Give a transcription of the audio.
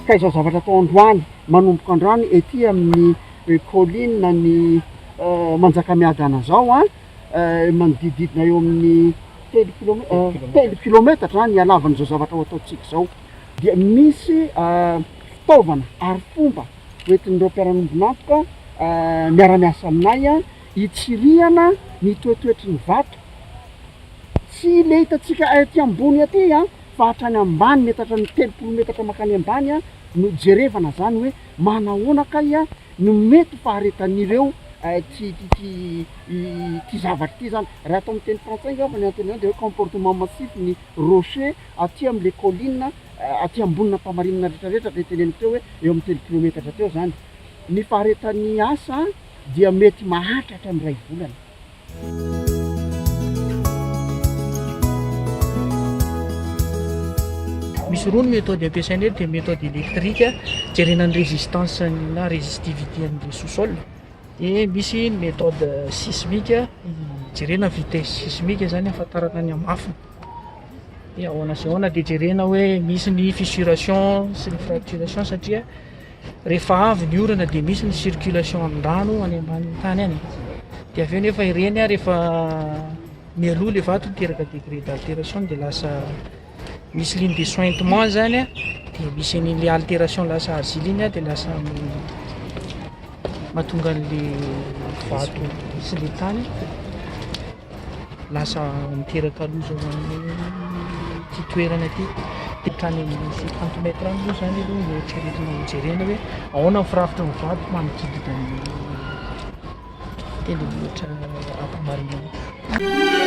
Kaizao zavatra atao androany manomboka androany ety amin'ny colline ny Manjakamiadana zao a manodidididina eo amin'ny telo kilometatra ny halavan'izao zavatra ho ataontsika zao. Dia misy fitaovana ary fomba hoentin'ireo mpiara-miombin'antoka miara-miasa aminay a hitsirihana ny toetoetry ny vato tsy le hitantsika aty ambony aty a fa hatrany ambany mety hatrany 30 metatra makany ambany a no jerevana zany hoe manahoana kay a no mety faharetan'ireo ty zavatra ty zany raha atao amin'ny teny frantsay nga fa ny anteny de hoe comportement massif ny rocher aty am'le colline aty ambonina mpamarinina rehetrarehetra de teneniko teo hoe eo amin'ny 3 kilometatra teo zany. Ny faharetan'ny asa dia mety mahatratra amin'ny 2 volana. Misy roa ny méthode ampiasainay de méthode électrique jerenan'ny résistance na résistivité an'le sous-sol, de misy ny méthode sismique jerena vitesse sismique zany ahafantarana ny amafiny de ahoana sy ahoana de jerena hoe misy ny fissuration sy ny fracturation satria rehefa avy ny orana de misy ny circulation an-drano any ambanin'ny tany any de aveo nefa ireny a rehefa mialoha le vato miteraka degré d'altération de lasa misy ligne de sointement zany a de misy an'le altération lasa argile de lasa mahatonga an'le vato sy le tany lasa miteraka loza amin'ny ty toerana ty de tany amin'ny 50 mètres any moa zany aloha no eritreretina jerena hoe ahoana firafitra ny vato manodidina ny tendrombohitra ampamarinana.